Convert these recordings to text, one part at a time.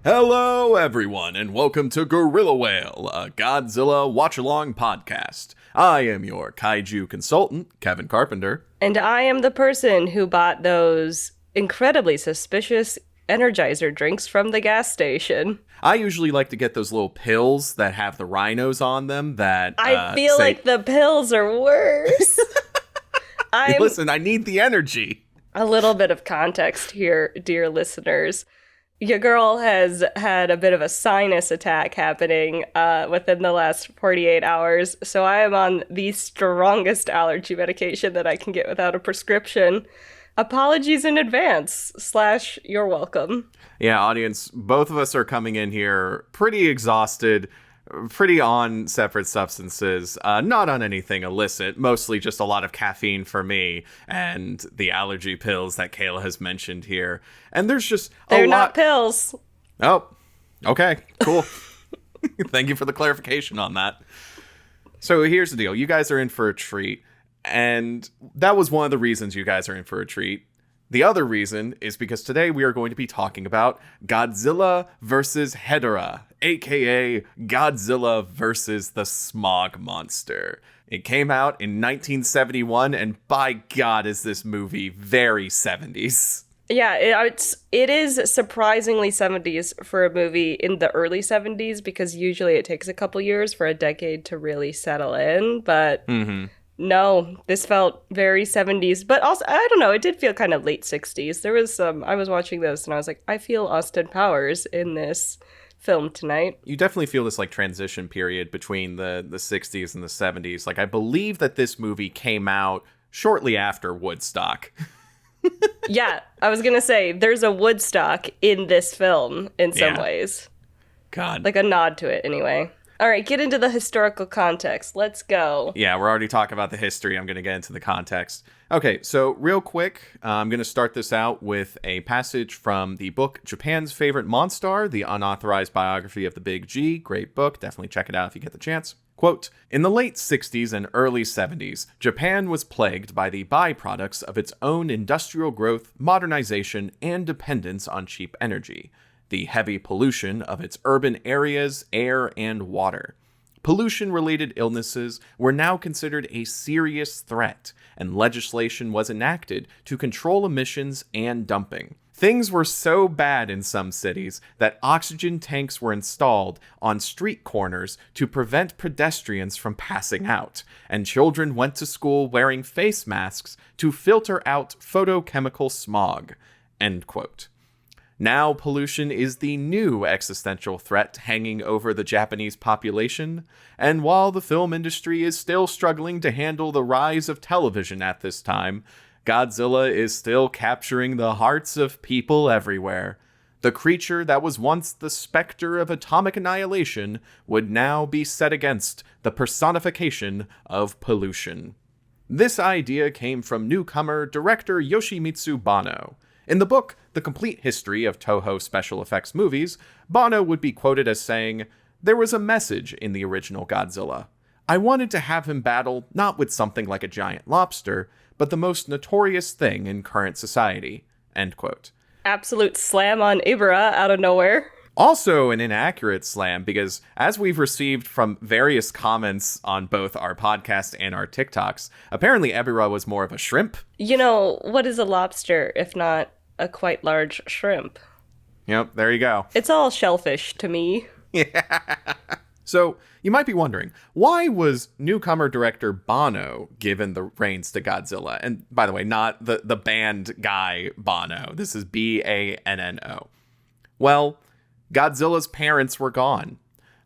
Hello, everyone, and welcome to Gorilla Whale, a Godzilla watch-along podcast. I am your kaiju consultant, Kevin Carpenter. And I am the person who bought those incredibly suspicious Energizer drinks from the gas station. I usually like to get those little pills that have the rhinos on them that I feel like the pills are worse. Listen, I need the energy. A little bit of context here, dear listeners. Your girl has had a bit of a sinus attack happening within the last 48 hours, so I am on the strongest allergy medication that I can get without a prescription. Apologies in advance, / you're welcome. Yeah, audience, both of us are coming in here pretty exhausted, pretty on separate substances, not on anything illicit, mostly just a lot of caffeine for me and the allergy pills that Kayla has mentioned here. And there's just They're not pills. Oh, okay, cool. Thank you for the clarification on that. So here's the deal. You guys are in for a treat, and that was one of the reasons you guys are in for a treat. The other reason is because today we are going to be talking about Godzilla versus Hedorah, aka Godzilla versus the Smog Monster. It came out in 1971, and by God is this movie very 70s. Yeah, it is surprisingly 70s for a movie in the early 70s, because usually it takes a couple years for a decade to really settle in, but... No, this felt very 70s, but also, I don't know, it did feel kind of late 60s. There was I was watching this and I was like, I feel Austin Powers in this film tonight. You definitely feel this like transition period between the 60s and the 70s. Like, I believe that this movie came out shortly after Woodstock. Yeah, I was gonna say, there's a Woodstock in this film in some ways. God. Like a nod to it, anyway. All right, get into the historical context. Let's go. Yeah, we're already talking about the history. I'm going to get into the context. Okay, so real quick, I'm going to start this out with a passage from the book Japan's Favorite Monstar, the unauthorized biography of the Big G. Great book. Definitely check it out if you get the chance. Quote, in the late 60s and early 70s, Japan was plagued by the byproducts of its own industrial growth, modernization, and dependence on cheap energy. The heavy pollution of its urban areas, air, and water. Pollution-related illnesses were now considered a serious threat, and legislation was enacted to control emissions and dumping. Things were so bad in some cities that oxygen tanks were installed on street corners to prevent pedestrians from passing out, and children went to school wearing face masks to filter out photochemical smog. End quote. Now pollution is the new existential threat hanging over the Japanese population, and while the film industry is still struggling to handle the rise of television at this time, Godzilla is still capturing the hearts of people everywhere. The creature that was once the specter of atomic annihilation would now be set against the personification of pollution. This idea came from newcomer director Yoshimitsu Banno. In the book, The Complete History of Toho Special Effects Movies, Banno would be quoted as saying, there was a message in the original Godzilla. I wanted to have him battle not with something like a giant lobster, but the most notorious thing in current society. End quote. Absolute slam on Ibara out of nowhere. Also an inaccurate slam, because as we've received from various comments on both our podcast and our TikToks, apparently Ebirah was more of a shrimp. You know, what is a lobster if not a quite large shrimp? Yep, there you go. It's all shellfish to me. Yeah. So, you might be wondering, why was newcomer director Banno given the reins to Godzilla? And by the way, not the band guy Banno. This is Banno. Well, Godzilla's parents were gone.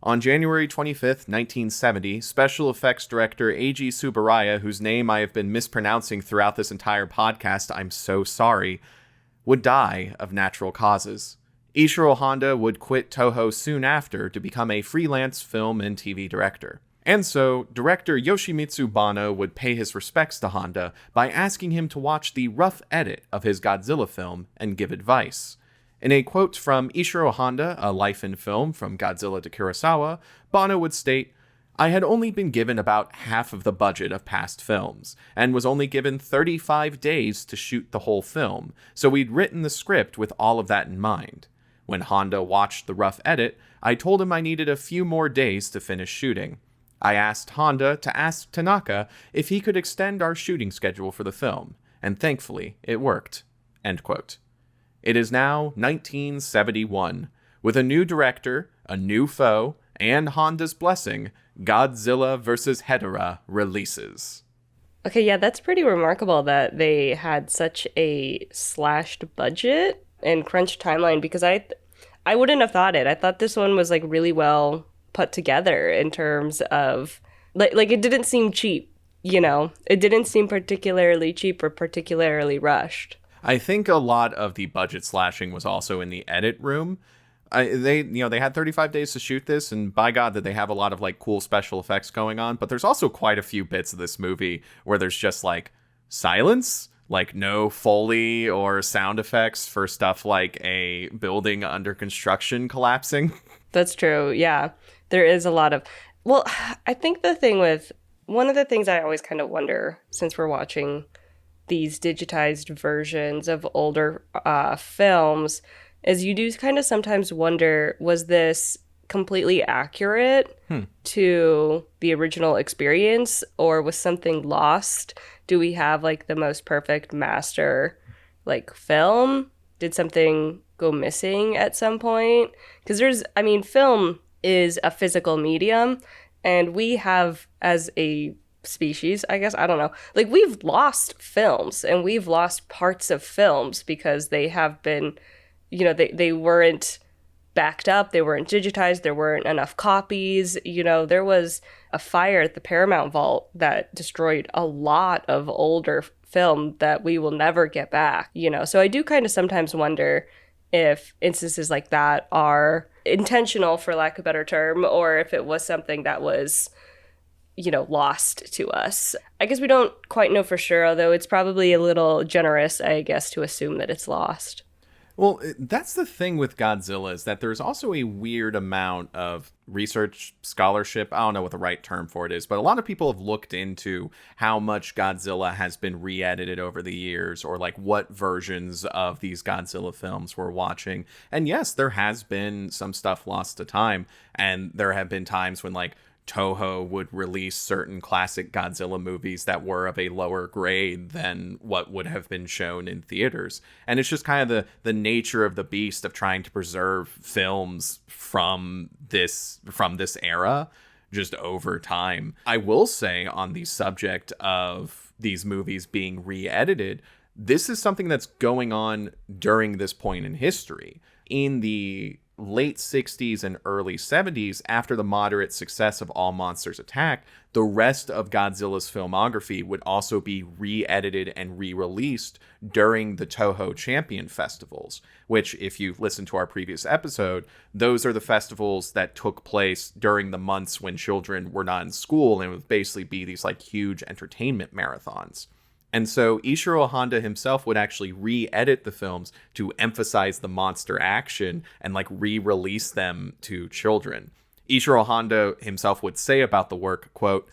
On January 25th, 1970, special effects director Eiji Tsuburaya, whose name I have been mispronouncing throughout this entire podcast, I'm so sorry, would die of natural causes. Ishiro Honda would quit Toho soon after to become a freelance film and TV director. And so, director Yoshimitsu Banno would pay his respects to Honda by asking him to watch the rough edit of his Godzilla film and give advice. In a quote from Ishiro Honda, A Life in Film from Godzilla to Kurosawa, Banno would state, I had only been given about half of the budget of past films, and was only given 35 days to shoot the whole film, so we'd written the script with all of that in mind. When Honda watched the rough edit, I told him I needed a few more days to finish shooting. I asked Honda to ask Tanaka if he could extend our shooting schedule for the film, and thankfully, it worked." End quote. It is now 1971. With a new director, a new foe, and Honda's blessing, Godzilla vs. Hedorah releases. Okay, yeah, that's pretty remarkable that they had such a slashed budget and crunched timeline, because I wouldn't have thought it. I thought this one was like really well put together in terms of like it didn't seem cheap, you know. It didn't seem particularly cheap or particularly rushed. I think a lot of the budget slashing was also in the edit room. They had 35 days to shoot this, and by God, did they have a lot of like cool special effects going on. But there's also quite a few bits of this movie where there's just like silence, like no Foley or sound effects for stuff like a building under construction collapsing. That's true. Yeah, there is a lot of. Well, I think one of the things I always kind of wonder, since we're watching these digitized versions of older films, is you do kind of sometimes wonder, was this completely accurate to the original experience, or was something lost? Do we have like the most perfect master like film? Did something go missing at some point? Because film is a physical medium, and we have, as a species, I guess, I don't know, like we've lost films and we've lost parts of films because they have been, they weren't backed up, they weren't digitized, there weren't enough copies. There was a fire at the Paramount Vault that destroyed a lot of older film that we will never get back, So I do kind of sometimes wonder if instances like that are intentional, for lack of a better term, or if it was something that was lost to us. I guess we don't quite know for sure, although it's probably a little generous, I guess, to assume that it's lost. Well, that's the thing with Godzilla, is that there's also a weird amount of research scholarship. I don't know what the right term for it is, but a lot of people have looked into how much Godzilla has been re-edited over the years, or like what versions of these Godzilla films we're watching. And yes, there has been some stuff lost to time, and there have been times when like Toho would release certain classic Godzilla movies that were of a lower grade than what would have been shown in theaters. And it's just kind of the nature of the beast of trying to preserve films from this era just over time. I will say, on the subject of these movies being re-edited, this is something that's going on during this point in history. In the late 60s and early 70s, after the moderate success of All Monsters Attack, the rest of Godzilla's filmography would also be re-edited and re-released during the Toho Champion Festivals, which, if you've listened to our previous episode, those are the festivals that took place during the months when children were not in school, and would basically be these like huge entertainment marathons. And so Ishiro Honda himself would actually re-edit the films to emphasize the monster action and like re-release them to children. Ishiro Honda himself would say about the work, quote,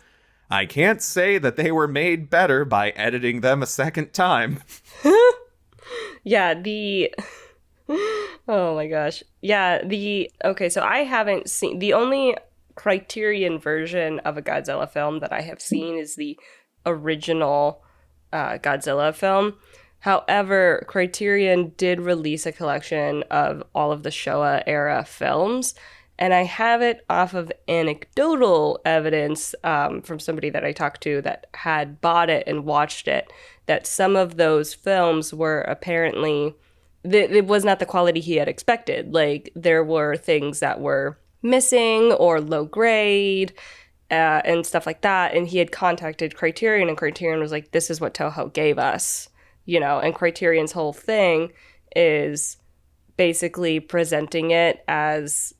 "I can't say that they were made better by editing them a second time." Yeah, oh my gosh. Yeah, okay, so I haven't seen, the only Criterion version of a Godzilla film that I have seen is the original Godzilla film. However, Criterion did release a collection of all of the Showa era films, and I have it off of anecdotal evidence from somebody that I talked to that had bought it and watched it, that some of those films were apparently, it was not the quality he had expected. Like, there were things that were missing or low grade, and stuff like that. And he had contacted Criterion, and Criterion was like, this is what Toho gave us, and Criterion's whole thing is basically presenting it as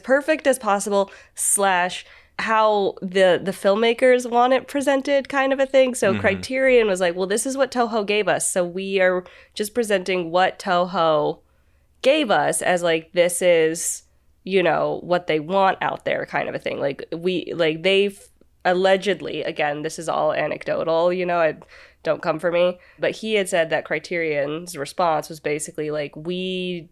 perfect as possible, / how the filmmakers want it presented, kind of a thing. So Criterion was like, well, this is what Toho gave us, so we are just presenting what Toho gave us as like, this is what they want out there, kind of a thing. Like, they've allegedly, again, this is all anecdotal, it don't come for me, but he had said that Criterion's response was basically like, we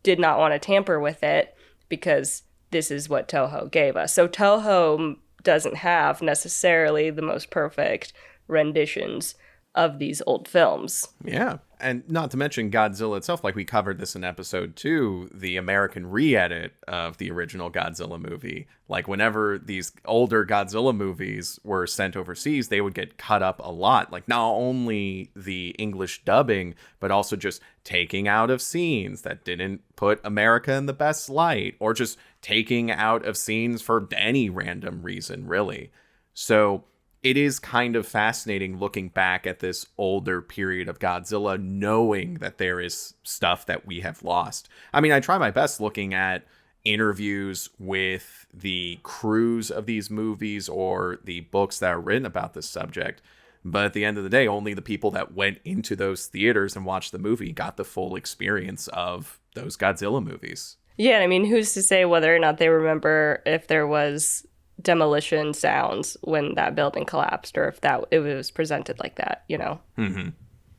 did not want to tamper with it because this is what Toho gave us. So Toho doesn't have necessarily the most perfect renditions of these old films. Yeah. And not to mention Godzilla itself, like we covered this in episode 2, the American re-edit of the original Godzilla movie. Like whenever these older Godzilla movies were sent overseas, they would get cut up a lot. Like not only the English dubbing, but also just taking out of scenes that didn't put America in the best light, or just taking out of scenes for any random reason, really. So it is kind of fascinating looking back at this older period of Godzilla, knowing that there is stuff that we have lost. I mean, I try my best looking at interviews with the crews of these movies or the books that are written about this subject. But at the end of the day, only the people that went into those theaters and watched the movie got the full experience of those Godzilla movies. Yeah, I mean, who's to say whether or not they remember if there was demolition sounds when that building collapsed, or if it was presented like that, you know? Mm-hmm.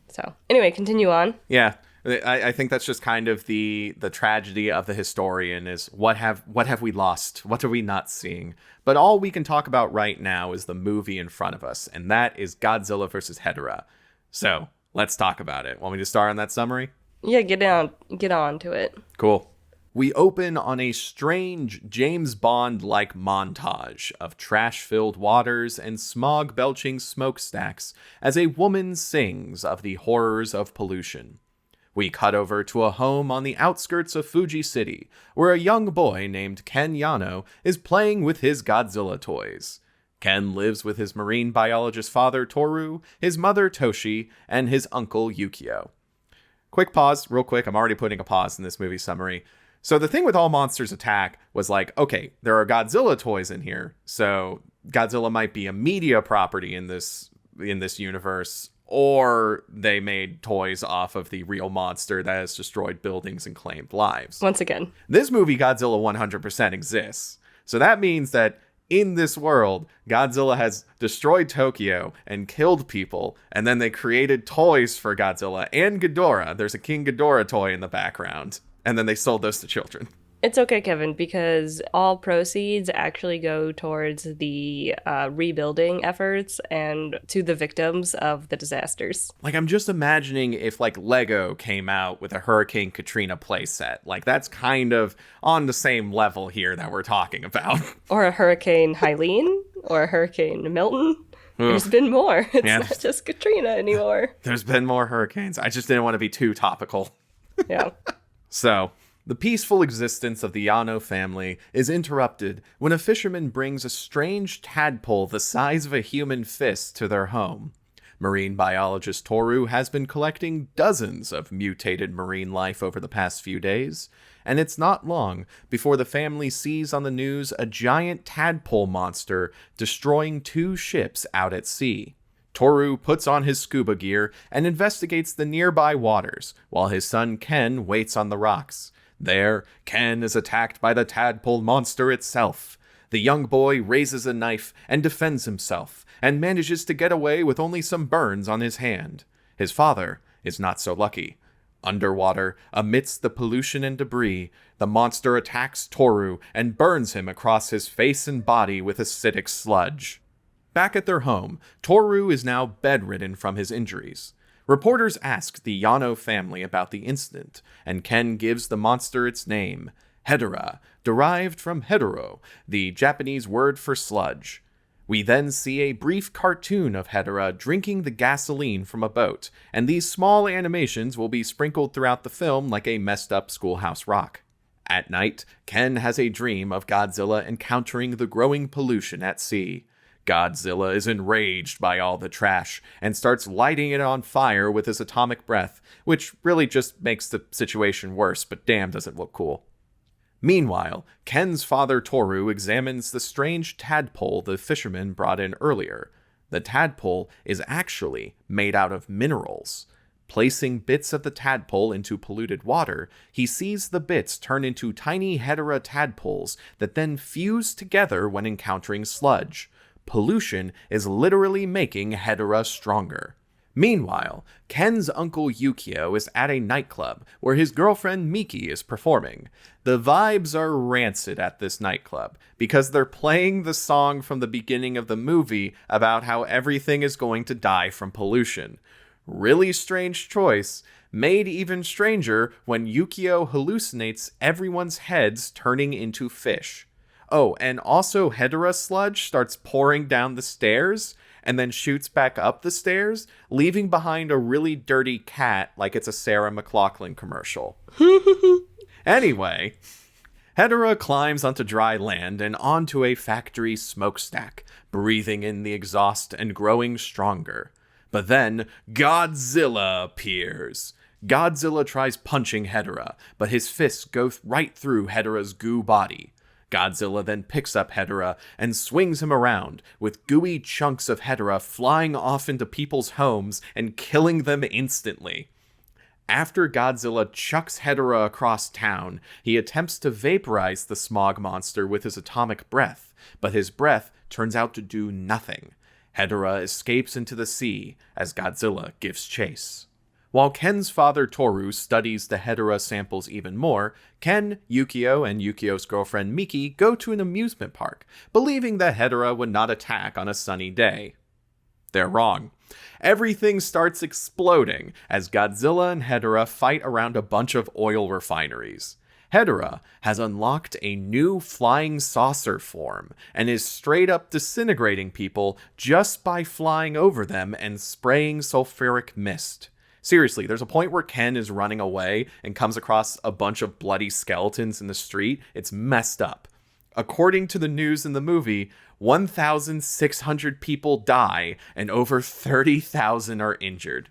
So anyway, continue on. Yeah, I think that's just kind of the tragedy of the historian is what have we lost? What are we not seeing? But all we can talk about right now is the movie in front of us, and that is Godzilla versus Hedorah. So let's talk about it. Want me to start on that summary? Yeah, get on to it. Cool. We open on a strange James Bond-like montage of trash-filled waters and smog-belching smokestacks as a woman sings of the horrors of pollution. We cut over to a home on the outskirts of Fuji City, where a young boy named Ken Yano is playing with his Godzilla toys. Ken lives with his marine biologist father Toru, his mother Toshi, and his uncle Yukio. Quick pause, real quick, I'm already putting a pause in this movie summary. So the thing with All Monsters Attack was like, okay, there are Godzilla toys in here, so Godzilla might be a media property in this universe, or they made toys off of the real monster that has destroyed buildings and claimed lives. Once again, this movie, Godzilla 100% exists. So that means that in this world, Godzilla has destroyed Tokyo and killed people, and then they created toys for Godzilla and Ghidorah. There's a King Ghidorah toy in the background. And then they sold those to children. It's okay, Kevin, because all proceeds actually go towards the rebuilding efforts and to the victims of the disasters. Like, I'm just imagining if, like, Lego came out with a Hurricane Katrina playset. Like, that's kind of on the same level here that we're talking about. Or a Hurricane Helene, or a Hurricane Milton. There's been more. It's not just Katrina anymore. There's been more hurricanes. I just didn't want to be too topical. Yeah. So, the peaceful existence of the Yano family is interrupted when a fisherman brings a strange tadpole the size of a human fist to their home. Marine biologist Toru has been collecting dozens of mutated marine life over the past few days, and it's not long before the family sees on the news a giant tadpole monster destroying 2 ships out at sea. Toru puts on his scuba gear and investigates the nearby waters, while his son Ken waits on the rocks. There, Ken is attacked by the tadpole monster itself. The young boy raises a knife and defends himself, and manages to get away with only some burns on his hand. His father is not so lucky. Underwater, amidst the pollution and debris, the monster attacks Toru and burns him across his face and body with acidic sludge. Back at their home, Toru is now bedridden from his injuries. Reporters ask the Yano family about the incident, and Ken gives the monster its name, Hedorah, derived from Hedorah, the Japanese word for sludge. We then see a brief cartoon of Hedorah drinking the gasoline from a boat, and these small animations will be sprinkled throughout the film like a messed up Schoolhouse Rock. At night, Ken has a dream of Godzilla encountering the growing pollution at sea. Godzilla is enraged by all the trash and starts lighting it on fire with his atomic breath, which really just makes the situation worse, but damn does it look cool. Meanwhile, Ken's father Toru examines the strange tadpole the fisherman brought in earlier. The tadpole is actually made out of minerals. Placing bits of the tadpole into polluted water, he sees the bits turn into tiny Hedorah tadpoles that then fuse together when encountering sludge. Pollution is literally making Hedorah stronger. Meanwhile, Ken's uncle Yukio is at a nightclub where his girlfriend Miki is performing. The vibes are rancid at this nightclub because they're playing the song from the beginning of the movie about how everything is going to die from pollution. Really strange choice, made even stranger when Yukio hallucinates everyone's heads turning into fish. Oh, and also Hedorah sludge starts pouring down the stairs and then shoots back up the stairs, leaving behind a really dirty cat like it's a Sarah McLachlan commercial. Anyway, Hedorah climbs onto dry land and onto a factory smokestack, breathing in the exhaust and growing stronger. But then, Godzilla appears. Godzilla tries punching Hedorah, but his fists go right through Hedorah's goo body. Godzilla then picks up Hedorah and swings him around, with gooey chunks of Hedorah flying off into people's homes and killing them instantly. After Godzilla chucks Hedorah across town, he attempts to vaporize the smog monster with his atomic breath, but his breath turns out to do nothing. Hedorah escapes into the sea as Godzilla gives chase. While Ken's father Toru studies the Hedorah samples even more, Ken, Yukio, and Yukio's girlfriend Miki go to an amusement park, believing that Hedorah would not attack on a sunny day. They're wrong. Everything starts exploding as Godzilla and Hedorah fight around a bunch of oil refineries. Hedorah has unlocked a new flying saucer form and is straight up disintegrating people just by flying over them and spraying sulfuric mist. Seriously, there's a point where Ken is running away and comes across a bunch of bloody skeletons in the street. It's messed up. According to the news in the movie, 1,600 people die and over 30,000 are injured.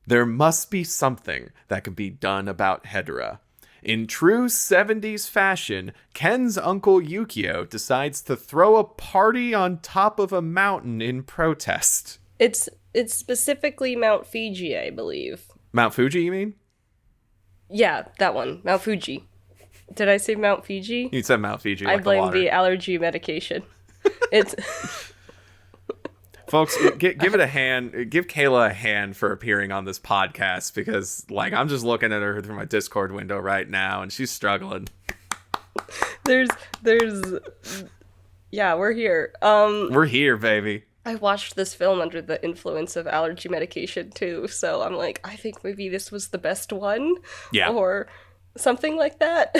There must be something that can be done about Hedorah. In true 70s fashion, Ken's uncle Yukio decides to throw a party on top of a mountain in protest. It's specifically Mount Fiji, I believe. Mount Fuji, you mean? Yeah, that one. Mount Fuji. Did I say Mount Fiji? You said Mount Fiji. I like blame the allergy medication. It's Folks, give it a hand. Give Kayla a hand for appearing on this podcast because, I'm just looking at her through my Discord window right now, and she's struggling. Yeah, we're here. We're here, baby. I watched this film under the influence of allergy medication too, so I'm like, I think maybe this was the best one. Yeah. Or something like that.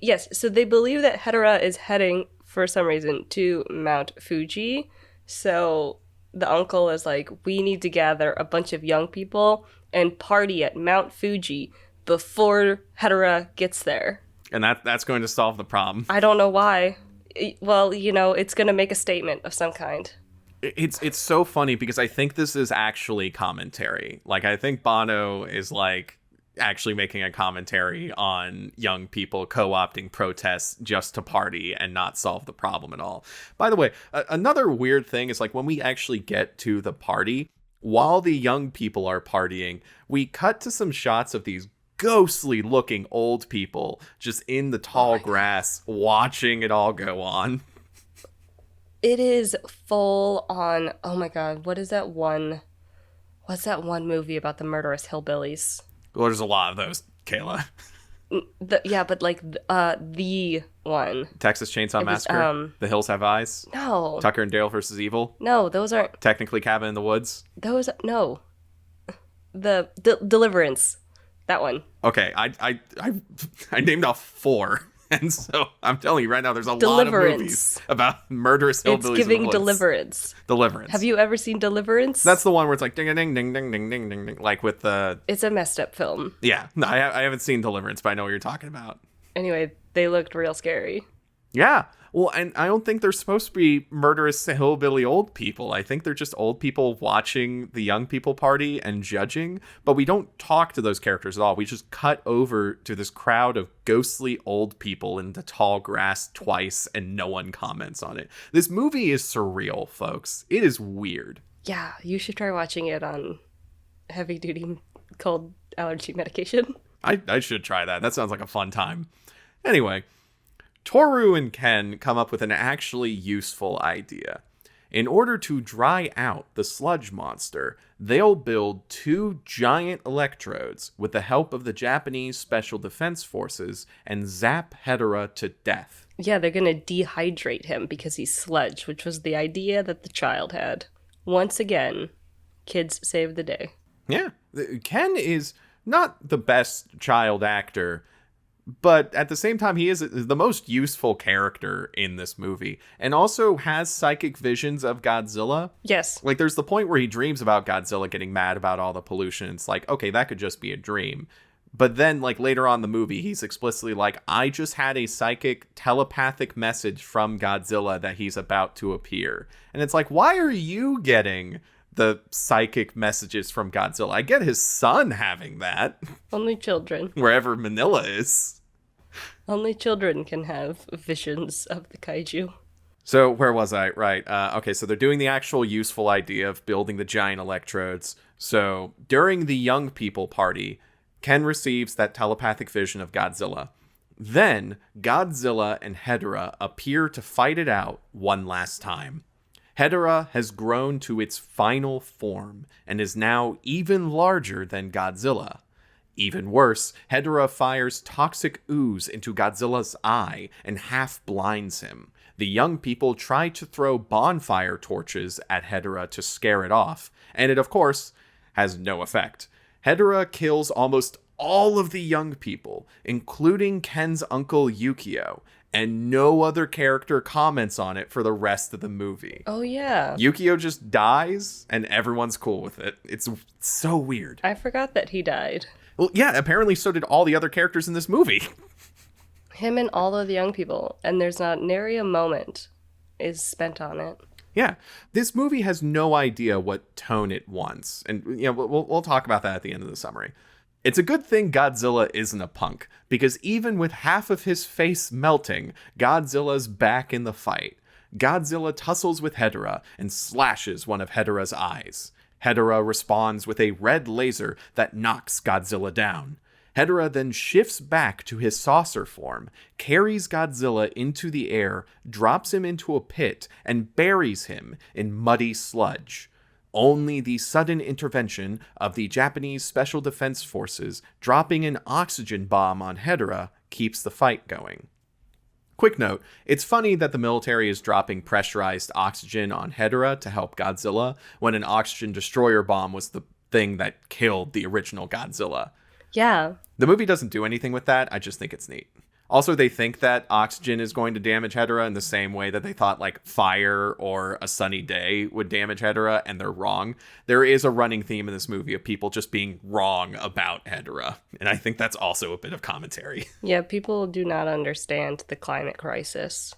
Yes, so they believe that Hedorah is heading, for some reason, to Mount Fuji. So the uncle is like, we need to gather a bunch of young people and party at Mount Fuji before Hedorah gets there. And that's going to solve the problem. I don't know why. Well, it's going to make a statement of some kind. It's so funny because I think this is actually commentary. I think Bono is actually making a commentary on young people co-opting protests just to party and not solve the problem at all. By the way, another weird thing is when we actually get to the party, while the young people are partying, we cut to some shots of these ghostly looking old people just in the tall grass watching it all go on. It is full on. Oh my god, what's that one movie about the murderous hillbillies? Well, there's a lot of those, Kayla. The one. Texas Chainsaw Massacre? The Hills Have Eyes? No. Tucker and Dale versus Evil? No, those aren't. Technically Cabin in the Woods? No. The Deliverance. That one. Okay, I named off 4. And so I'm telling you right now, there's a lot of movies about murderous hillbillies. It's giving Deliverance. Deliverance. Have you ever seen Deliverance? That's the one where it's ding ding ding ding ding ding ding ding, with the. It's a messed up film. Yeah, no, I haven't seen Deliverance, but I know what you're talking about. Anyway, they looked real scary. Yeah. Well, and I don't think they're supposed to be murderous hillbilly old people. I think they're just old people watching the young people party and judging. But we don't talk to those characters at all. We just cut over to this crowd of ghostly old people in the tall grass twice, and no one comments on it. This movie is surreal, folks. It is weird. Yeah, you should try watching it on heavy-duty cold allergy medication. I should try that. That sounds like a fun time. Anyway, Toru and Ken come up with an actually useful idea. In order to dry out the sludge monster, they'll build 2 giant electrodes with the help of the Japanese Special Defense Forces and zap Hedorah to death. Yeah, they're gonna dehydrate him because he's sludge, which was the idea that the child had. Once again, kids save the day. Yeah, Ken is not the best child actor, but at the same time, he is the most useful character in this movie, and also has psychic visions of Godzilla. Yes. Like, there's the point where he dreams about Godzilla getting mad about all the pollution. It's like, okay, that could just be a dream. But then, like, later on in the movie, he's explicitly like, I just had a psychic telepathic message from Godzilla that he's about to appear. And it's like, why are you getting the psychic messages from Godzilla? I get his son having that. Only children. Wherever Manila is. Only children can have visions of the kaiju. So where was I? Right. Okay, so they're doing the actual useful idea of building the giant electrodes. So during the young people party, Ken receives that telepathic vision of Godzilla. Then Godzilla and Hedorah appear to fight it out one last time. Hedorah has grown to its final form and is now even larger than Godzilla. Even worse, Hedorah fires toxic ooze into Godzilla's eye and half blinds him. The young people try to throw bonfire torches at Hedorah to scare it off, and it, of course, has no effect. Hedorah kills almost all of the young people, including Ken's uncle Yukio, and no other character comments on it for the rest of the movie. Oh, yeah. Yukio just dies, and everyone's cool with it. It's so weird. I forgot that he died. Well, yeah, apparently so did all the other characters in this movie. Him and all of the young people, and there's not nary a moment is spent on it. Yeah, this movie has no idea what tone it wants, and we'll talk about that at the end of the summary. It's a good thing Godzilla isn't a punk, because even with half of his face melting, Godzilla's back in the fight. Godzilla tussles with Hedorah and slashes one of Hedorah's eyes. Hedorah responds with a red laser that knocks Godzilla down. Hedorah then shifts back to his saucer form, carries Godzilla into the air, drops him into a pit, and buries him in muddy sludge. Only the sudden intervention of the Japanese Special Defense Forces dropping an oxygen bomb on Hedorah keeps the fight going. Quick note, it's funny that the military is dropping pressurized oxygen on Hedorah to help Godzilla when an oxygen destroyer bomb was the thing that killed the original Godzilla. Yeah. The movie doesn't do anything with that, I just think it's neat. Also, they think that oxygen is going to damage Hedorah in the same way that they thought, like, fire or a sunny day would damage Hedorah, and they're wrong. There is a running theme in this movie of people just being wrong about Hedorah, and I think that's also a bit of commentary. Yeah, people do not understand the climate crisis.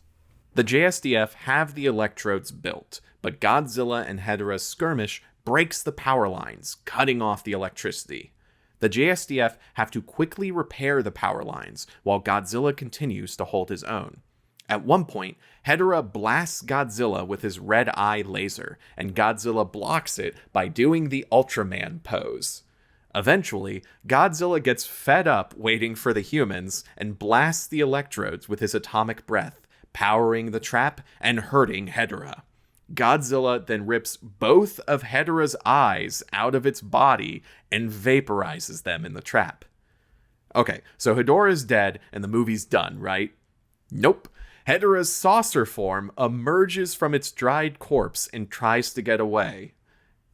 The JSDF have the electrodes built, but Godzilla and Hedorah's skirmish breaks the power lines, cutting off the electricity. The JSDF have to quickly repair the power lines, while Godzilla continues to hold his own. At one point, Hedorah blasts Godzilla with his red eye laser, and Godzilla blocks it by doing the Ultraman pose. Eventually, Godzilla gets fed up waiting for the humans and blasts the electrodes with his atomic breath, powering the trap and hurting Hedorah. Godzilla then rips both of Hedorah's eyes out of its body and vaporizes them in the trap. Okay, so Hedorah is dead and the movie's done, right? Nope. Hedorah's saucer form emerges from its dried corpse and tries to get away.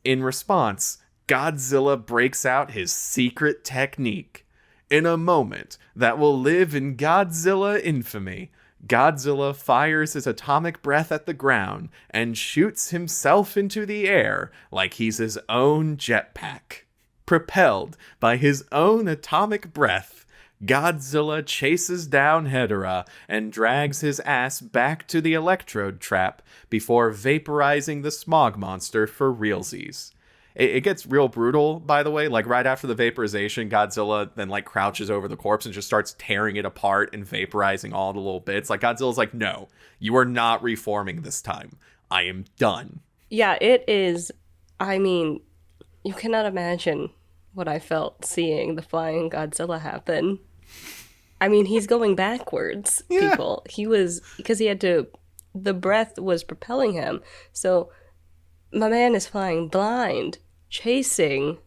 In response, Godzilla breaks out his secret technique. In a moment that will live in Godzilla infamy, Godzilla fires his atomic breath at the ground and shoots himself into the air like he's his own jetpack. Propelled by his own atomic breath, Godzilla chases down Hedorah and drags his ass back to the electrode trap before vaporizing the smog monster for realsies. It gets real brutal, by the way. Like, right after the vaporization, Godzilla then, like, crouches over the corpse and just starts tearing it apart and vaporizing all the little bits. Like, Godzilla's like, no, you are not reforming this time. I am done. Yeah, it is. I mean, you cannot imagine what I felt seeing the flying Godzilla happen. I mean, he's going backwards, people. He was, because he had to the breath was propelling him. So my man is flying blind, chasing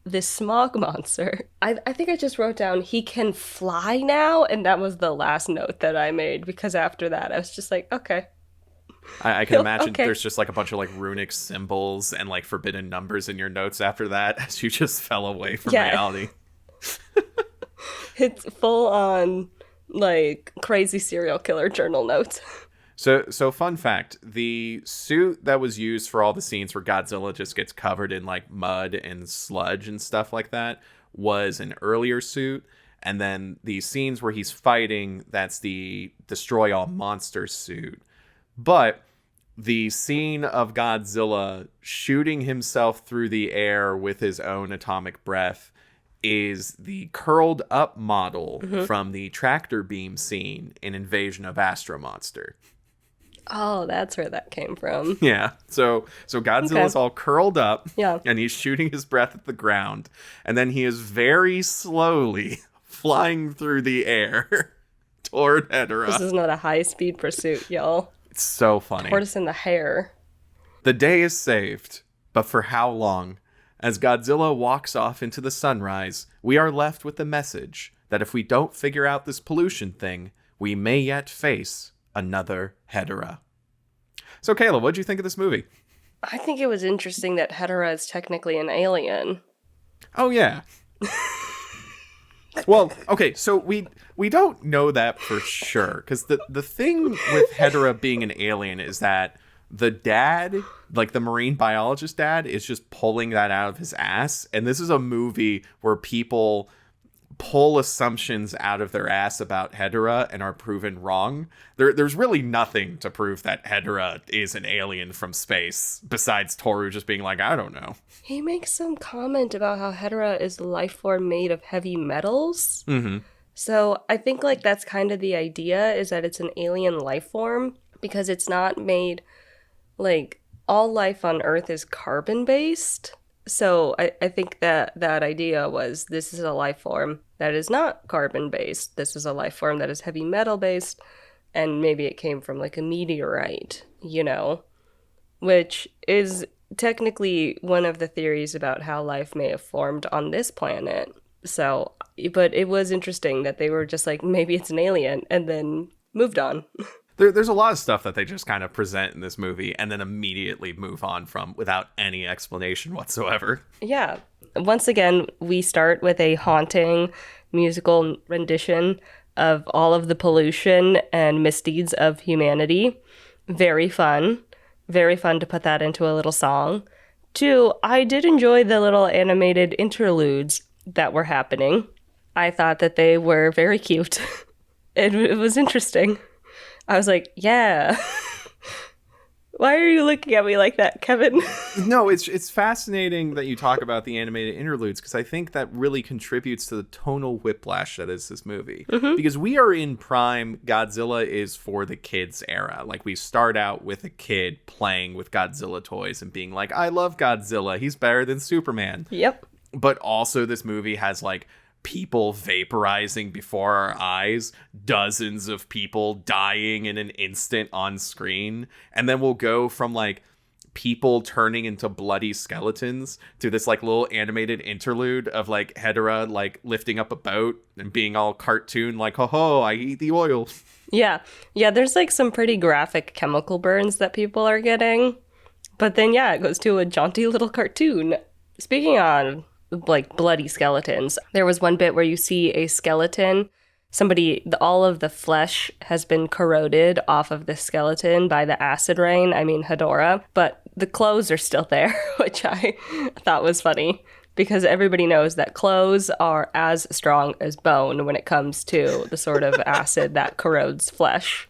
this smog monster. I think I just wrote down, he can fly now, and that was the last note that I made, because after that I was just like, okay. I can imagine there's just like a bunch of like runic symbols and like forbidden numbers in your notes after that as you just fell away from reality. It's full on like crazy serial killer journal notes. So fun fact, the suit that was used for all the scenes where Godzilla just gets covered in like mud and sludge and stuff like that was an earlier suit. And then the scenes where he's fighting, that's the Destroy All Monsters suit. But the scene of Godzilla shooting himself through the air with his own atomic breath is the curled up model from the tractor beam scene in Invasion of Astro Monster. Oh, that's where that came from. Yeah. So Godzilla's all curled up. Yeah. And he's shooting his breath at the ground. And then he is very slowly flying through the air toward Hedorah. This is not a high-speed pursuit, y'all. It's so funny. Tortoise in the hair. The day is saved, but for how long? As Godzilla walks off into the sunrise, we are left with the message that if we don't figure out this pollution thing, we may yet face another Hedorah. So, Kayla, what'd you think of this movie? I think it was interesting that Hedorah is technically an alien. Oh, yeah. Well, okay, so we don't know that for sure, because the thing with Hedorah being an alien is that the dad, like the marine biologist dad, is just pulling that out of his ass, and this is a movie where people pull assumptions out of their ass about Hedorah and are proven wrong. There's really nothing to prove that Hedorah is an alien from space, besides Toru just being like, I don't know. He makes some comment about how Hedorah is a life form made of heavy metals. Mm-hmm. So I think like that's kind of the idea, is that it's an alien life form, because it's not made, like, all life on Earth is carbon-based. So I think that idea was, this is a life form that is not carbon-based. This is a life form that is heavy metal-based, and maybe it came from like a meteorite, you know, which is technically one of the theories about how life may have formed on this planet. So, but it was interesting that they were just like, maybe it's an alien, and then moved on. There's a lot of stuff that they just kind of present in this movie and then immediately move on from without any explanation whatsoever. Yeah. Once again, we start with a haunting musical rendition of all of the pollution and misdeeds of humanity. Very fun. Very fun to put that into a little song. 2, I did enjoy the little animated interludes that were happening. I thought that they were very cute. It was interesting. I was like, yeah. Why are you looking at me like that, Kevin? No, it's fascinating that you talk about the animated interludes, because I think that really contributes to the tonal whiplash that is this movie. Mm-hmm. Because we are in prime, Godzilla is for the kids era. Like, we start out with a kid playing with Godzilla toys and being like, I love Godzilla, he's better than Superman. Yep. But also this movie has like people vaporizing before our eyes, dozens of people dying in an instant on screen, and then we'll go from like people turning into bloody skeletons to this like little animated interlude of like Hedorah like lifting up a boat and being all cartoon like, ho ho, I eat the oil. Yeah, there's like some pretty graphic chemical burns that people are getting, but then yeah, it goes to a jaunty little cartoon. Speaking on like bloody skeletons, there was one bit where you see a skeleton, all of the flesh has been corroded off of the skeleton by the acid rain, Hedorah, but the clothes are still there, which I thought was funny, because everybody knows that clothes are as strong as bone when it comes to the sort of acid that corrodes flesh.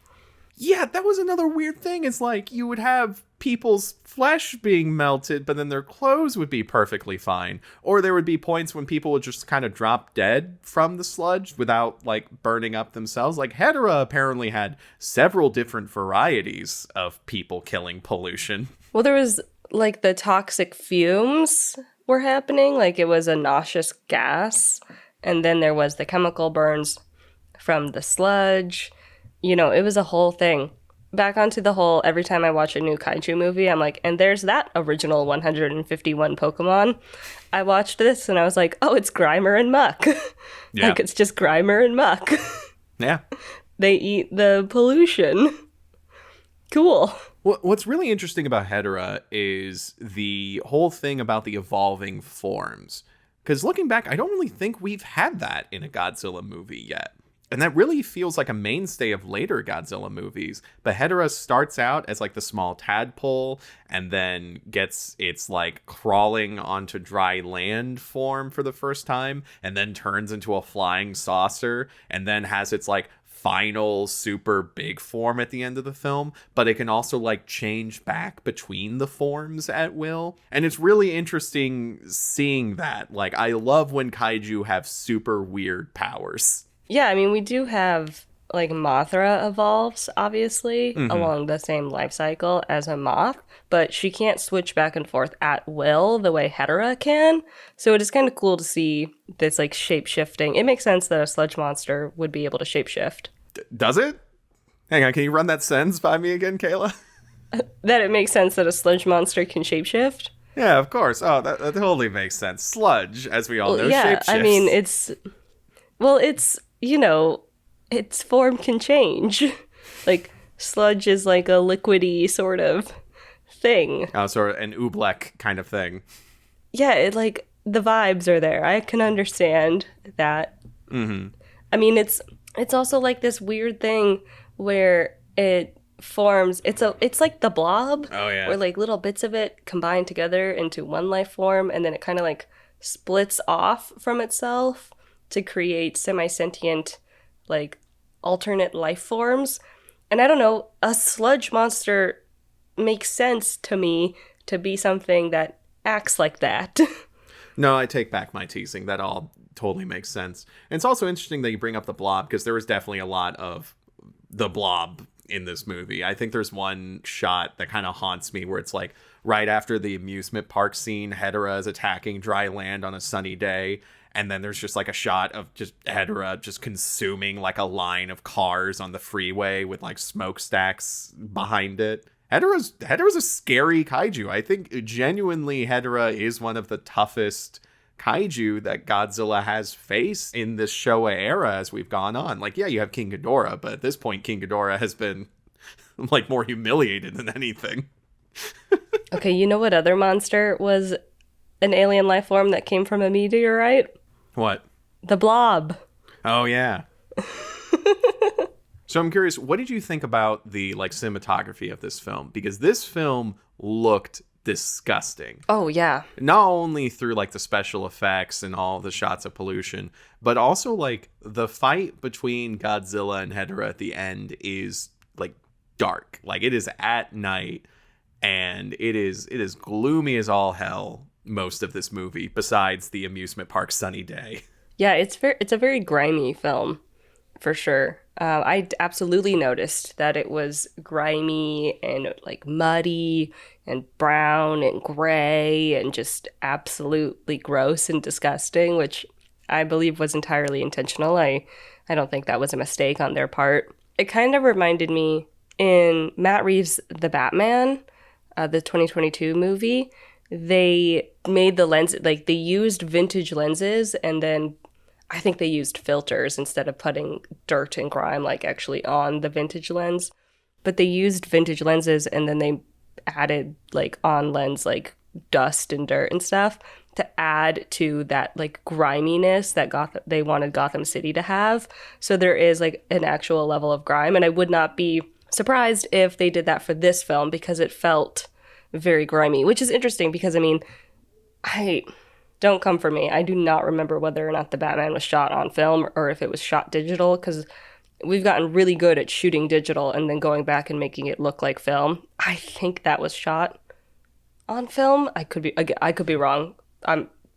Yeah, that was another weird thing. It's like you would have people's flesh being melted, but then their clothes would be perfectly fine. Or there would be points when people would just kind of drop dead from the sludge without like burning up themselves. Like Hedorah apparently had several different varieties of people killing pollution. Well, there was like the toxic fumes were happening. Like it was a nauseous gas. And then there was the chemical burns from the sludge. You know, it was a whole thing. back onto the whole, every time I watch a new kaiju movie, I'm like, and there's that original 151 Pokemon. I watched this and I was like, oh, it's Grimer and Muck. Yeah. Like, it's just Grimer and Muck. Yeah. They eat the pollution. Cool. What's really interesting about Hedorah is the whole thing about the evolving forms. Because looking back, I don't really think we've had that in a Godzilla movie yet. And that really feels like a mainstay of later Godzilla movies. But Hedorah starts out as like the small tadpole and then gets its like crawling onto dry land form for the first time and then turns into a flying saucer and then has its like final super big form at the end of the film, but it can also like change back between the forms at will. And it's really interesting seeing that. Like, I love when kaiju have super weird powers. Yeah, I mean, we do have, like, Mothra evolves, obviously, along the same life cycle as a moth, but she can't switch back and forth at will the way Hedorah can. So it is kind of cool to see this, like, shape-shifting. It makes sense that a sludge monster would be able to shape-shift. Does it? Hang on, can you run that sentence by me again, Kayla? That it makes sense that a sludge monster can shape-shift? Yeah, of course. Oh, that totally makes sense. Sludge, as we all know, yeah, shapeshifts. I mean, it's, you know, its form can change. Like, sludge is like a liquidy sort of thing. Oh, sort of an oobleck kind of thing. Yeah, it, like, the vibes are there. I can understand that. Mm-hmm. I mean, it's also like this weird thing where it forms, it's like the blob. Oh, yeah. Where, like, little bits of it combine together into one life form, and then it kind of, like, splits off from itself to create semi-sentient, like, alternate life forms. And I don't know, a sludge monster makes sense to me to be something that acts like that. No, I take back my teasing. That all totally makes sense. And it's also interesting that you bring up the blob, because there was definitely a lot of the blob in this movie. I think there's one shot that kind of haunts me where it's like right after the amusement park scene, Hedorah is attacking dry land on a sunny day. And then there's just like a shot of just Hedorah just consuming like a line of cars on the freeway with like smokestacks behind it. Hedorah's a scary kaiju. I think genuinely Hedorah is one of the toughest kaiju that Godzilla has faced in this Showa era as we've gone on. Like, yeah, you have King Ghidorah, but at this point, King Ghidorah has been like more humiliated than anything. Okay, you know what other monster was an alien life form that came from a meteorite? What? The Blob. Oh, yeah. So I'm curious, what did you think about the like cinematography of this film? Because this film looked disgusting. Oh, yeah. Not only through like the special effects and all the shots of pollution, but also like the fight between Godzilla and Hedorah at the end is like dark. Like, it is at night and it is gloomy as all hell most of this movie, besides the amusement park sunny day. Yeah, it's a very grimy film, for sure. I absolutely noticed that it was grimy and like muddy and brown and gray and just absolutely gross and disgusting, which I believe was entirely intentional. I don't think that was a mistake on their part. It kind of reminded me in Matt Reeves' The Batman, the 2022 movie. They made the lens, like they used vintage lenses, and then I think they used filters instead of putting dirt and grime like actually on the vintage lens. But they used vintage lenses and then they added like on lens like dust and dirt and stuff to add to that like griminess that they wanted Gotham City to have. So there is like an actual level of grime, and I would not be surprised if they did that for this film because it felt very grimy, which is interesting because, I mean, don't come for me. I do not remember whether or not the Batman was shot on film or if it was shot digital, because we've gotten really good at shooting digital and then going back and making it look like film. I think that was shot on film. I could be wrong.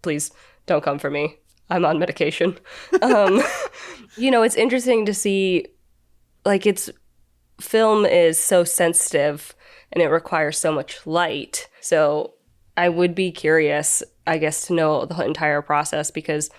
Please don't come for me. I'm on medication. You know, it's interesting to see, like, film is so sensitive and it requires so much light. So I would be curious, I guess, to know the entire process, because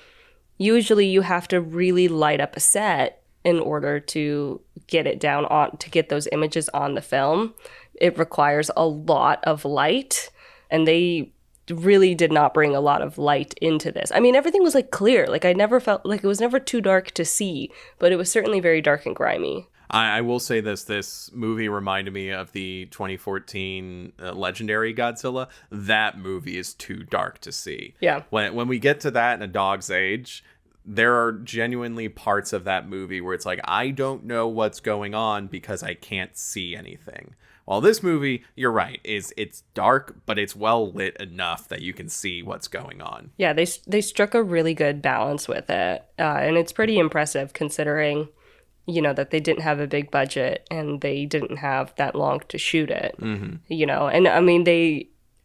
usually you have to really light up a set in order to get it down on, to get those images on the film. It requires a lot of light, and they really did not bring a lot of light into this. I mean, everything was like clear. Like I never felt like it was never too dark to see, but it was certainly very dark and grimy. I will say this movie reminded me of the 2014 legendary Godzilla. That movie is too dark to see. Yeah. When we get to that in A Dog's Age, there are genuinely parts of that movie where it's like, I don't know what's going on because I can't see anything. While this movie, you're right, it's dark, but it's well lit enough that you can see what's going on. Yeah, they struck a really good balance with it. And it's pretty impressive considering, you know, that they didn't have a big budget and they didn't have that long to shoot it, you know. And I mean,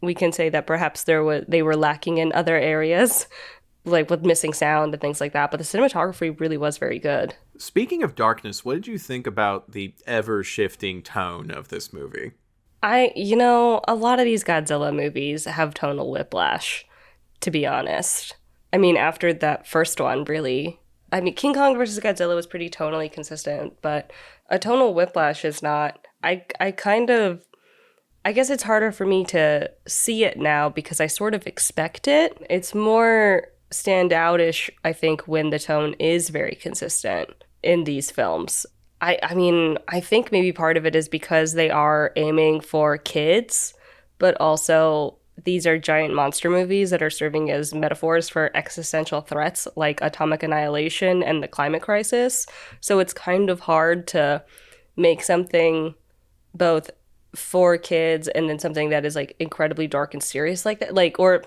we can say that perhaps they were lacking in other areas, like with missing sound and things like that. But the cinematography really was very good. Speaking of darkness, what did you think about the ever-shifting tone of this movie? You know, a lot of these Godzilla movies have tonal whiplash, to be honest. I mean, after that first one, really. I mean, King Kong versus Godzilla was pretty tonally consistent, but a tonal whiplash is not. I guess it's harder for me to see it now because I sort of expect it. It's more standoutish, I think, when the tone is very consistent in these films. I mean, I think maybe part of it is because they are aiming for kids, but also these are giant monster movies that are serving as metaphors for existential threats like atomic annihilation and the climate crisis. So it's kind of hard to make something both for kids and then something that is like incredibly dark and serious like that. Like, or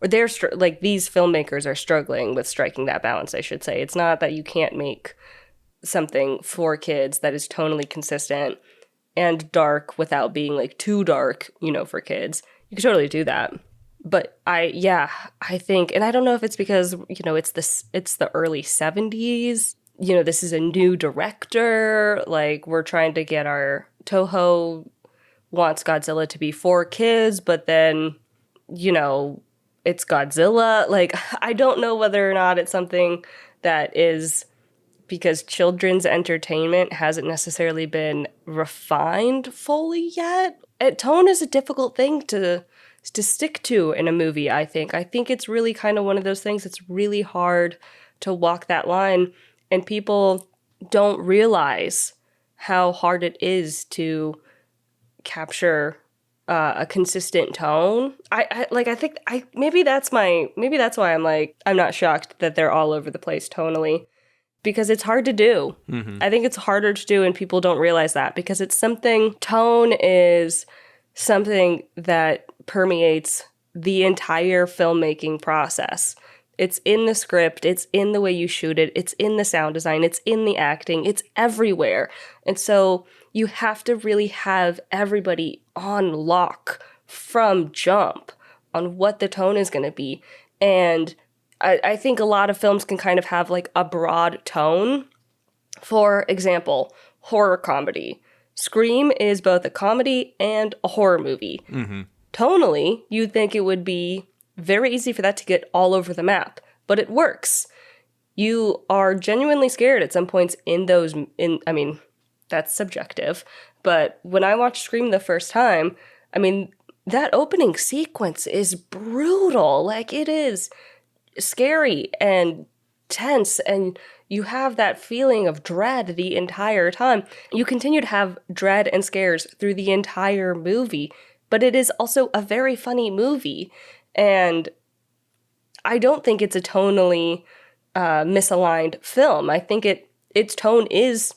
they're like these filmmakers are struggling with striking that balance, I should say. It's not that you can't make something for kids that is tonally consistent and dark without being like too dark, you know, for kids. You could totally do that. But I think, and I don't know if it's because, you know, it's the early 70s. You know, this is a new director. Like, we're trying to get Toho wants Godzilla to be for kids, but then, you know, it's Godzilla. Like, I don't know whether or not it's something that is because children's entertainment hasn't necessarily been refined fully yet. Tone is a difficult thing to stick to in a movie, I think. I think it's really kind of one of those things that's really hard to walk that line, and people don't realize how hard it is to capture a consistent tone. Maybe that's why I'm not shocked that they're all over the place tonally. Because it's hard to do. I think it's harder to do and people don't realize that because tone is something that permeates the entire filmmaking process. It's in the script, it's in the way you shoot it, it's in the sound design, it's in the acting, it's everywhere. And so you have to really have everybody on lock from jump on what the tone is going to be. And I think a lot of films can kind of have like a broad tone. For example, horror comedy. Scream is both a comedy and a horror movie. Tonally, you'd think it would be very easy for that to get all over the map, but it works. You are genuinely scared at some points I mean, that's subjective, but when I watched Scream the first time, I mean, that opening sequence is brutal. Like, it is scary and tense, and you have that feeling of dread the entire time. You continue to have dread and scares through the entire movie, but it is also a very funny movie, and I don't think it's a tonally misaligned film. I think its tone is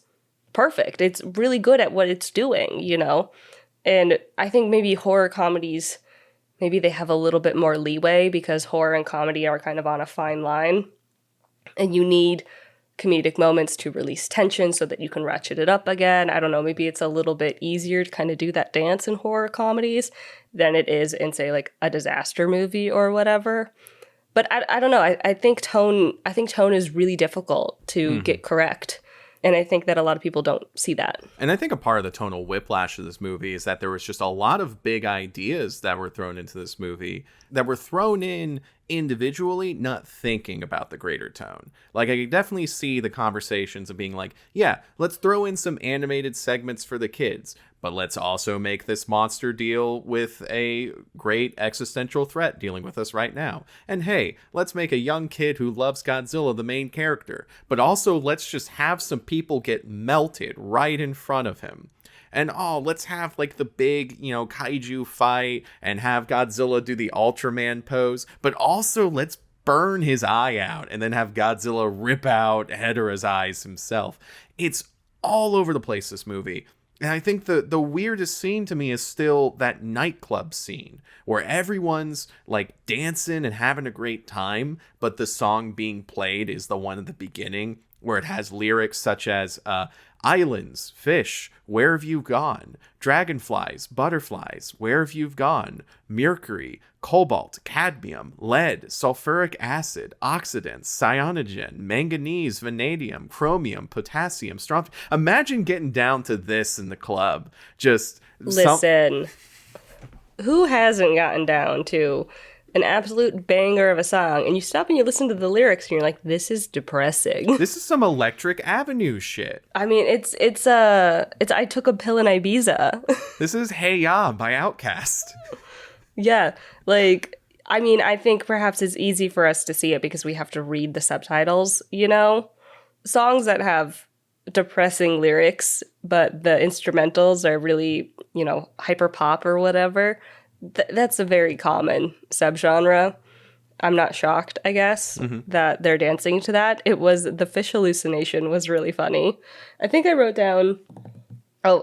perfect. It's really good at what it's doing, you know? And I think maybe horror comedies, maybe they have a little bit more leeway because horror and comedy are kind of on a fine line. And you need comedic moments to release tension so that you can ratchet it up again. I don't know, maybe it's a little bit easier to kind of do that dance in horror comedies than it is in, say, like a disaster movie or whatever. But I don't know. I think tone is really difficult to get correct. And I think that a lot of people don't see that. And I think a part of the tonal whiplash of this movie is that there was just a lot of big ideas that were thrown into this movie that were thrown in individually, not thinking about the greater tone. Like, I could definitely see the conversations of being like, yeah, let's throw in some animated segments for the kids, but let's also make this monster deal with a great existential threat dealing with us right now. And hey, let's make a young kid who loves Godzilla the main character, but also let's just have some people get melted right in front of him. And let's have like the big, kaiju fight and have Godzilla do the Ultraman pose, but also let's burn his eye out and then have Godzilla rip out Hedorah's eyes himself. It's all over the place, this movie. And I think the weirdest scene to me is still that nightclub scene where everyone's like dancing and having a great time, but the song being played is the one at the beginning where it has lyrics such as islands, fish, where have you gone? Dragonflies, butterflies, where have you gone? Mercury, cobalt, cadmium, lead, sulfuric acid, oxidants, cyanogen, manganese, vanadium, chromium, potassium, strontium. Imagine getting down to this in the club. Just listen. Who hasn't gotten down to an absolute banger of a song, and you stop and you listen to the lyrics and you're like, this is depressing. This is some Electric Avenue shit. I mean, it's I took a pill in Ibiza. This is Hey Ya by Outkast. Yeah, like, I mean, I think perhaps it's easy for us to see it because we have to read the subtitles, Songs that have depressing lyrics, but the instrumentals are really, hyper pop or whatever. That's a very common subgenre. I'm not shocked, I guess, that they're dancing to that. It was the fish hallucination was really funny. I think I wrote down,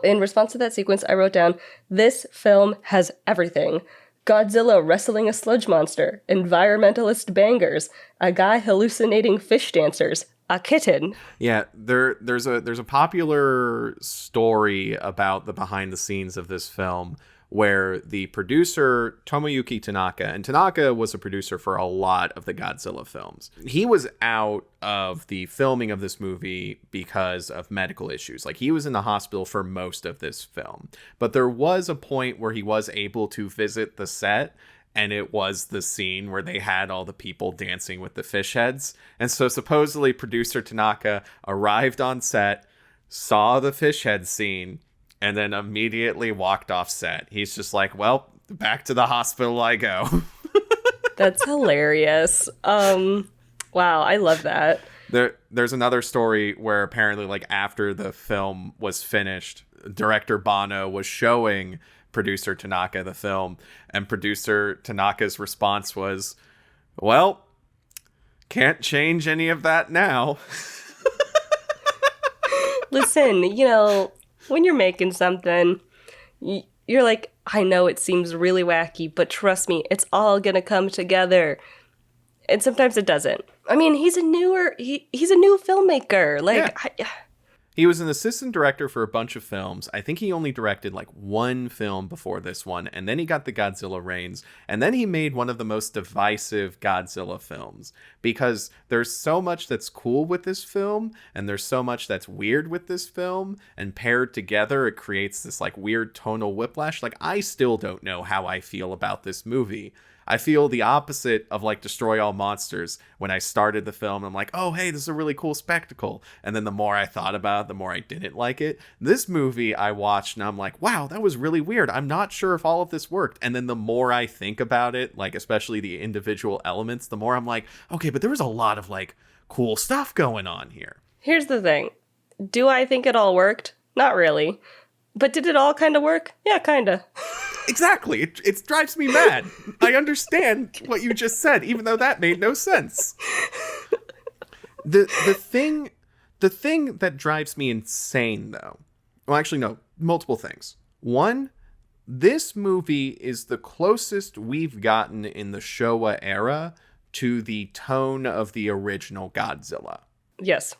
in response to that sequence, I wrote down, this film has everything. Godzilla wrestling a sludge monster, environmentalist bangers, a guy hallucinating fish dancers, a kitten. Yeah, there's a popular story about the behind the scenes of this film where the producer, Tomoyuki Tanaka, and Tanaka was a producer for a lot of the Godzilla films. He was out of the filming of this movie because of medical issues. Like, he was in the hospital for most of this film. But there was a point where he was able to visit the set, and it was the scene where they had all the people dancing with the fish heads. And so supposedly producer Tanaka arrived on set, saw the fish head scene, and then immediately walked off set. He's just like, well, back to the hospital I go. That's hilarious. Wow, I love that. There's another story where apparently, like, after the film was finished, director Bono was showing producer Tanaka the film, and producer Tanaka's response was, well, can't change any of that now. Listen, when you're making something, you're like, I know it seems really wacky, but trust me, it's all gonna come together. And sometimes it doesn't. I mean, he's a new filmmaker. Like, yeah. He was an assistant director for a bunch of films. I think he only directed like one film before this one, and then he got the Godzilla reins, and then he made one of the most divisive Godzilla films, because there's so much that's cool with this film, and there's so much that's weird with this film, and paired together it creates this like weird tonal whiplash. Like, I still don't know how I feel about this movie. I feel the opposite of like Destroy All Monsters. When I started the film, I'm like, oh, hey, this is a really cool spectacle. And then the more I thought about it, the more I didn't like it. This movie I watched and I'm like, wow, that was really weird. I'm not sure if all of this worked. And then the more I think about it, like especially the individual elements, the more I'm like, okay, but there was a lot of like cool stuff going on here. Here's the thing. Do I think it all worked? Not really. But did it all kind of work? Yeah, kind of. Exactly. It drives me mad. I understand what you just said, even though that made no sense. The thing that drives me insane, though, well, actually, no, multiple things. One, this movie is the closest we've gotten in the Showa era to the tone of the original Godzilla. Yes.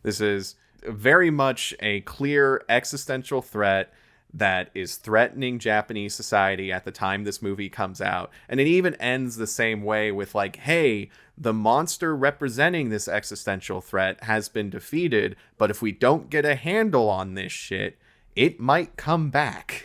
This is very much a clear existential threat that is threatening Japanese society at the time this movie comes out. And it even ends the same way with like, hey, the monster representing this existential threat has been defeated, but if we don't get a handle on this shit, it might come back.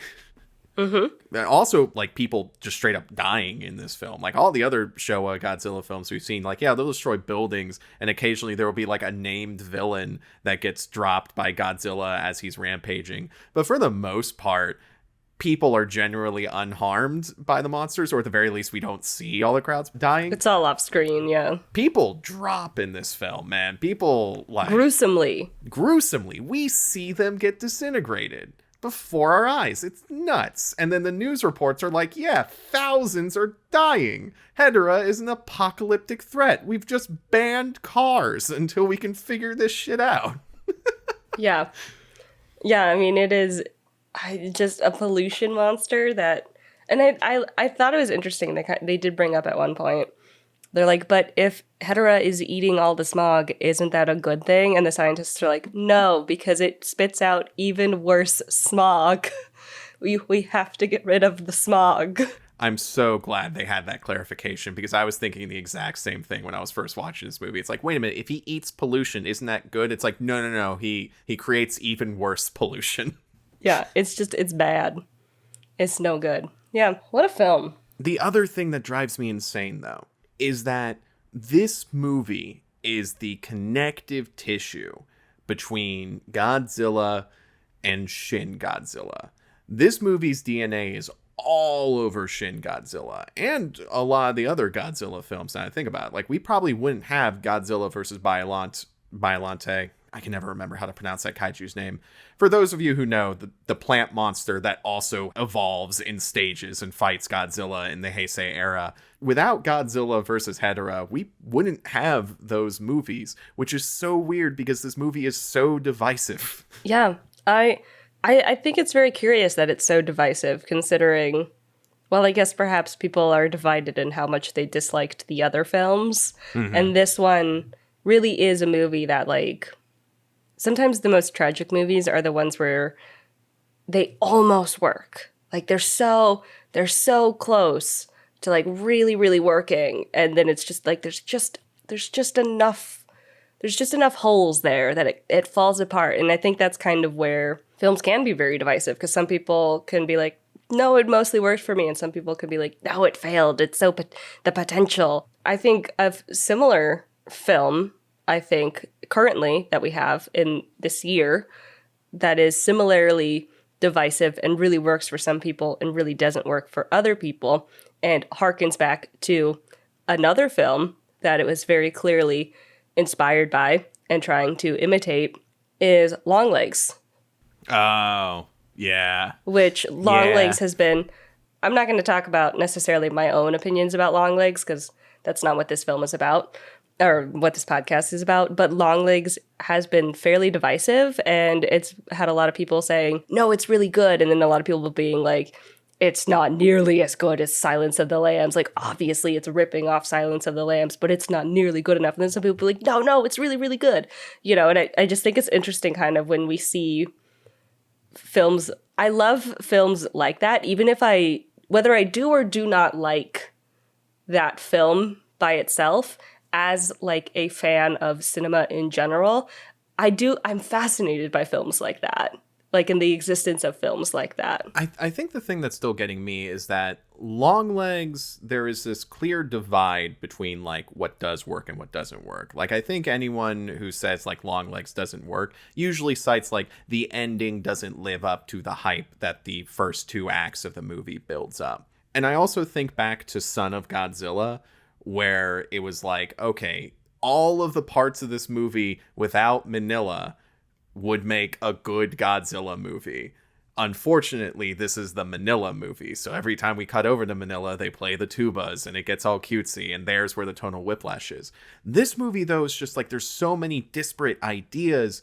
Mm-hmm. And also, like, people just straight up dying in this film. Like, all the other Showa Godzilla films we've seen, like, yeah, they'll destroy buildings, and occasionally there will be, like, a named villain that gets dropped by Godzilla as he's rampaging. But for the most part, people are generally unharmed by the monsters, or at the very least, we don't see all the crowds dying. It's all off screen, yeah. People drop in this film, man. People, like... Gruesomely. We see them get disintegrated before our eyes. It's nuts. And then the news reports are like, yeah, thousands are dying. Hedorah is an apocalyptic threat. We've just banned cars until we can figure this shit out. Yeah. Yeah, I mean, it is just a pollution monster that... And I thought it was interesting. They did bring up at one point, they're like, but if Hedorah is eating all the smog, isn't that a good thing? And the scientists are like, no, because it spits out even worse smog. We have to get rid of the smog. I'm so glad they had that clarification, because I was thinking the exact same thing when I was first watching this movie. It's like, wait a minute, if he eats pollution, isn't that good? It's like, no. He creates even worse pollution. Yeah, it's bad. It's no good. Yeah, what a film. The other thing that drives me insane, though, is that this movie is the connective tissue between Godzilla and Shin Godzilla. This movie's DNA is all over Shin Godzilla and a lot of the other Godzilla films. Now I think about it, like, we probably wouldn't have Godzilla versus Biollante. I can never remember how to pronounce that kaiju's name. For those of you who know, the plant monster that also evolves in stages and fights Godzilla in the Heisei era. Without Godzilla versus Hedorah, we wouldn't have those movies, which is so weird because this movie is so divisive. Yeah, I think it's very curious that it's so divisive, considering, well, I guess perhaps people are divided in how much they disliked the other films. Mm-hmm. And this one really is a movie that, like... Sometimes the most tragic movies are the ones where they almost work. Like, they're so close to, like, really, really working. And then it's just like, there's just enough holes there that it falls apart. And I think that's kind of where films can be very divisive, because some people can be like, no, it mostly worked for me. And some people can be like, no, it failed. It's so the potential. I think of similar film, I think, currently that we have in this year that is similarly divisive and really works for some people and really doesn't work for other people, and harkens back to another film that it was very clearly inspired by and trying to imitate, is Longlegs. Oh, yeah. Which Longlegs has been... I'm not going to talk about necessarily my own opinions about Longlegs, because that's not what this film is about, or what this podcast is about, but Longlegs has been fairly divisive, and it's had a lot of people saying, no, it's really good, and then a lot of people being like, it's not nearly as good as Silence of the Lambs. Like, obviously it's ripping off Silence of the Lambs, but it's not nearly good enough. And then some people be like, no, it's really, really good. You know, and I just think it's interesting kind of when we see films. I love films like that, even if whether I do or do not like that film by itself, as like a fan of cinema in general, I'm fascinated by films like that, like in the existence of films like that. I think the thing that's still getting me is that Longlegs, there is this clear divide between like what does work and what doesn't work. Like, I think anyone who says like Longlegs doesn't work usually cites like the ending doesn't live up to the hype that the first two acts of the movie builds up. And I also think back to Son of Godzilla, where it was like, okay, all of the parts of this movie without Manila would make a good Godzilla movie. Unfortunately, this is the Manila movie, so every time we cut over to Manila, they play the tubas, and it gets all cutesy, and there's where the tonal whiplash is. This movie, though, is just like, there's so many disparate ideas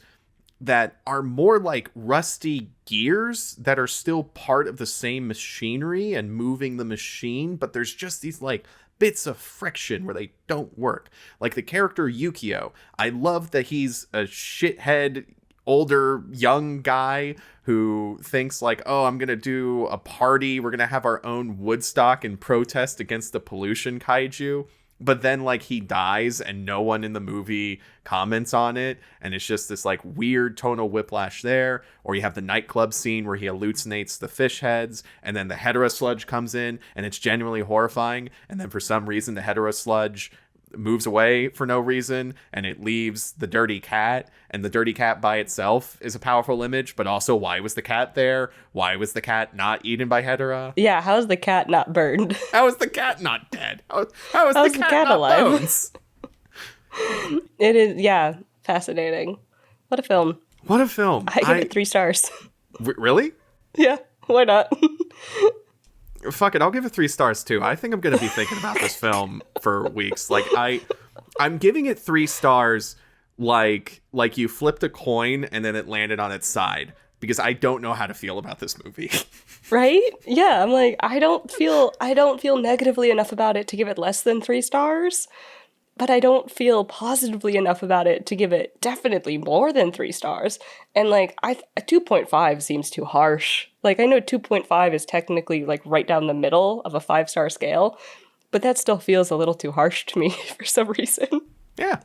that are more like rusty gears that are still part of the same machinery and moving the machine, but there's just these, like, bits of friction where they don't work. Like the character Yukio, I love that he's a shithead older young guy who thinks like, oh, I'm gonna do a party, we're gonna have our own Woodstock and protest against the pollution kaiju. but then like he dies and no one in the movie comments on it, and it's just this like weird tonal whiplash there. Or you have the nightclub scene where he hallucinates the fish heads, and then the Hedorah sludge comes in and it's genuinely horrifying, and then for some reason the Hedorah sludge moves away for no reason and it leaves the dirty cat, and the dirty cat by itself is a powerful image. But also, why was the cat there? Why was the cat not eaten by Hedorah? Yeah, how is the cat not burned? How is the cat not dead? How is the cat not alive? Bones? It is, yeah, fascinating. What a film. What a film. I give it 3 stars. Really? Yeah, why not? Fuck it, I'll give it 3 stars too. I think I'm gonna be thinking about this film for weeks. Like I'm giving it 3 stars like you flipped a coin and then it landed on its side, because I don't know how to feel about this movie. Right? Yeah, I'm like, I don't feel negatively enough about it to give it less than 3 stars, but I don't feel positively enough about it to give it definitely more than 3 stars. And like, a 2.5 seems too harsh. Like, I know 2.5 is technically like right down the middle of a 5-star scale, but that still feels a little too harsh to me for some reason. Yeah.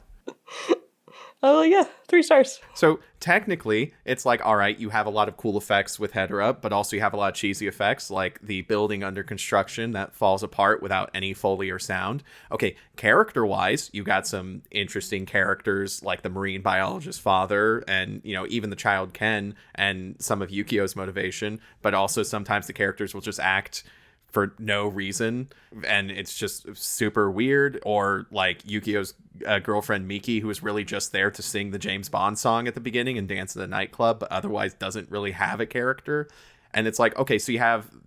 Oh, yeah, 3 stars. So technically, it's like, all right, you have a lot of cool effects with Hedorah, but also you have a lot of cheesy effects, like the building under construction that falls apart without any Foley or sound. Okay, character-wise, you got some interesting characters, like the marine biologist's father, and, you know, even the child Ken, and some of Yukio's motivation, but also sometimes the characters will just act for no reason, and it's just super weird. Or like Yukio's girlfriend Miki, who is really just there to sing the James Bond song at the beginning and dance at the nightclub, but otherwise doesn't really have a character. And it's like, okay, so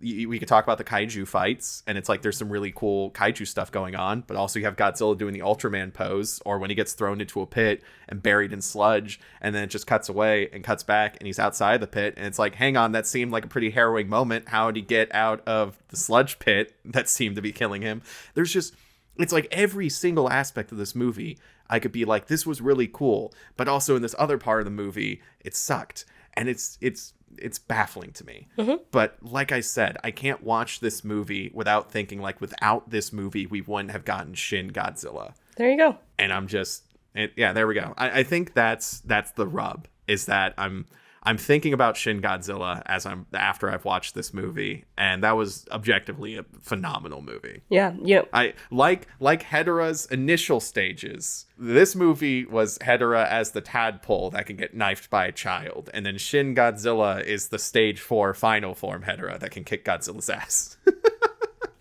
we could talk about the kaiju fights, and it's like there's some really cool kaiju stuff going on, but also you have Godzilla doing the Ultraman pose, or when he gets thrown into a pit and buried in sludge, and then it just cuts away and cuts back and he's outside the pit, and it's like, hang on, that seemed like a pretty harrowing moment. How did he get out of the sludge pit that seemed to be killing him? It's like every single aspect of this movie, I could be like, this was really cool, but also in this other part of the movie, it sucked. And it's baffling to me. Mm-hmm. But like I said, I can't watch this movie without thinking like, without this movie, we wouldn't have gotten Shin Godzilla. There you go. And I'm just, yeah, there we go. I think that's the rub, is that I'm thinking about Shin Godzilla after I've watched this movie, and that was objectively a phenomenal movie. Yeah, you know, I like Hedorah's initial stages. This movie was Hedorah as the tadpole that can get knifed by a child, and then Shin Godzilla is the stage 4 final form Hedorah that can kick Godzilla's ass.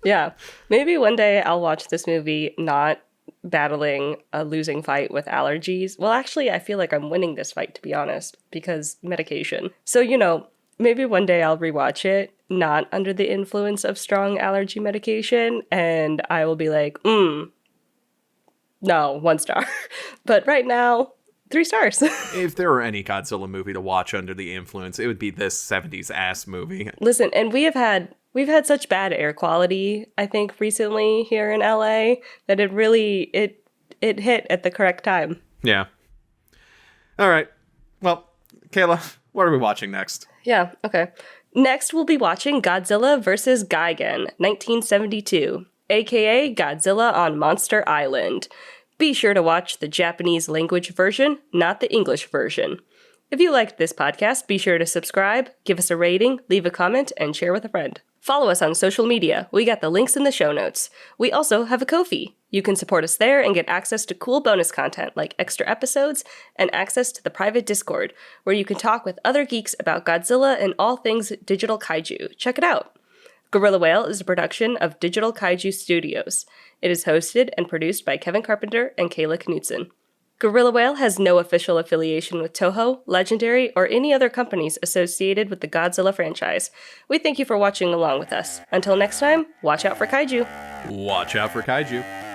Yeah, maybe one day I'll watch this movie not battling a losing fight with allergies. Well, actually, I feel like I'm winning this fight, to be honest, because medication. So, you know, maybe one day I'll rewatch it, not under the influence of strong allergy medication, and I will be like, no, 1 star. But right now, 3 stars. If there were any Godzilla movie to watch under the influence, it would be this 70s ass movie. Listen, and we've had such bad air quality, I think, recently here in LA, that it really, it hit at the correct time. Yeah. All right. Well, Kayla, what are we watching next? Yeah, okay. Next, we'll be watching Godzilla vs. Gigan, 1972, aka Godzilla on Monster Island. Be sure to watch the Japanese language version, not the English version. If you liked this podcast, be sure to subscribe, give us a rating, leave a comment, and share with a friend. Follow us on social media. We got the links in the show notes. We also have a Ko-fi. You can support us there and get access to cool bonus content like extra episodes and access to the private Discord, where you can talk with other geeks about Godzilla and all things Digital Kaiju. Check it out. Gorilla Whale is a production of Digital Kaiju Studios. It is hosted and produced by Kevin Carpenter and Kayla Knutson. Gorilla Whale has no official affiliation with Toho, Legendary, or any other companies associated with the Godzilla franchise. We thank you for watching along with us. Until next time, watch out for kaiju. Watch out for kaiju.